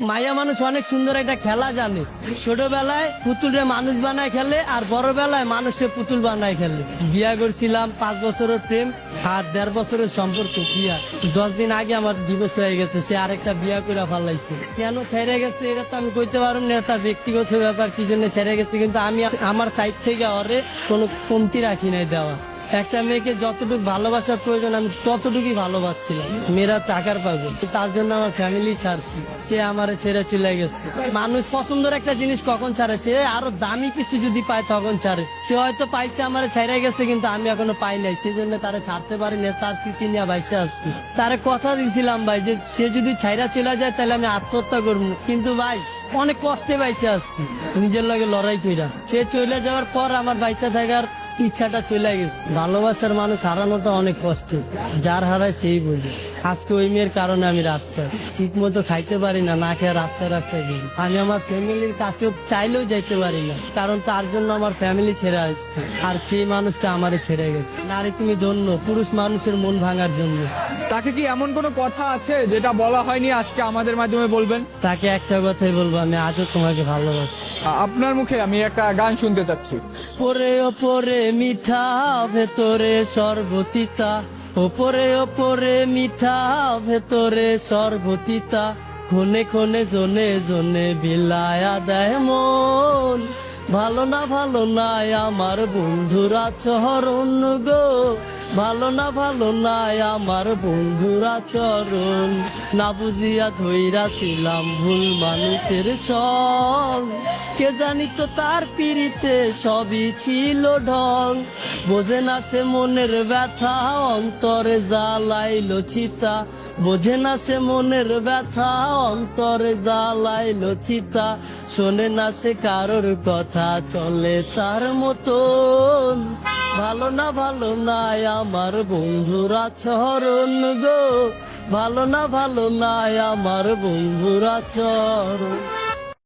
মায়া মানুষ অনেক সুন্দর একটা খেলা জানে। ছোটবেলায় পুতুলরে মানুষ বানায় খেলে, আর বড় বেলায় মানুষকে পুতুল বানায় খেলে। বিয়া করছিলাম, 5 বছরের প্রেম আর 1.5 বছরের সম্পর্ক। বিয়া 10 দিন আগে আমার ডিভোর্স হয়ে গেছে, সে আরেকটা বিয়া করে ফেলাইছে। কেন ছেড়ে গেছে এটা তো আমি কইতে পারব না, তার ব্যক্তিগত ব্যাপার, কি জন্য ছেড়ে গেছে। কিন্তু আমি আমার সাইড থেকে ওরে কোনো কমতি রাখি নাই দেওয়া। একটা মেয়েকে যতটুকু ভালোবাসার প্রয়োজন আমি ততটুকুই ভালোবাসছিলাম। মেয়েরা টাকার পাগল, তার জন্য আমার ফ্যামিলি ছাড়ছি, সে আমারে ছেড়ে চলে গেছে। মানুষ পছন্দের একটা জিনিস কখন ছাড়ে, সে আরো দামি কিছু যদি পায় তখন ছাড়ে। সে হয়তো পাইছে আমারে ছেড়ে গেছে, কিন্তু আমি এখনো পাই নাই, সেজন্য তারা ছাড়তে পারি না, তার স্মৃতি নিয়ে বাইচে আসছি। তারে কথা দিয়েছিলাম ভাই যে সে যদি ছাইরা চলে যায় তাহলে আমি আত্মহত্যা করবো, কিন্তু ভাই অনেক কষ্টে বাইচে আসছি নিজের লগে লড়াই কইরা। সে চলে যাওয়ার পর আমার বাইচা থাকার ইচ্ছাটা চলে গেছে। ভালোবাসার মানুষ হারানোটা অনেক কষ্ট, যার হারায় সেই বোঝে। আজকে ওই মেয়ের কারণে আমি রাস্তায় ঠিক মতো খাইতে পারি না, না খেয়ে রাস্তায় রাস্তায় ঘুরি। আমি আমার ফ্যামিলির কাছেও চাইলেও যাইতে পারি না, কারণ তার জন্য আমার ফ্যামিলি ছেড়ে আসছে, আর সেই মানুষটা আমারে ছেড়ে গেছে। নারী তুমি ধন্য, পুরুষ মানুষের মন ভাঙার জন্য। তাকে কি এমন কোনো কথা আছে যেটা বলা হয়নি, আজকে আমাদের মাধ্যমে বলবেন? তাকে একটা কথাই বলবো, আমি আজও তোমাকে ভালোবাসি। আপনার মুখে আমি একটা গান শুনতে চাচ্ছি। ওপরে ওপরে মিঠা, ভেতরে সর্বতিতা। ওপরে ওপরে মিঠা, ভেতরে সর্বতিতা। ক্ষণে ক্ষণে জনে জনে বিলায়া দেয় মন। ভালো না আমার বন্ধুরা চরণ গো, ভালো না আমার বন্ধুরা চরণ। না বুঝিয়া ধইরাছিলাম ভুল মানুষের সং, কে জানি তো তার পিড়িতে সবই ছিল ঢং। বোঝে না সে মনের ব্যথা, অন্তরে জ্বালাইলো চিতা। বোঝে না সে মনের ব্যথা, অন্তরে জ্বালাইলো চিতা। শোনে না সে কারোর কথা, চলে তার মতন। ভালো না আমার বন্ধুরা চরণ গো, ভালো না আমার বন্ধুরা চরণ।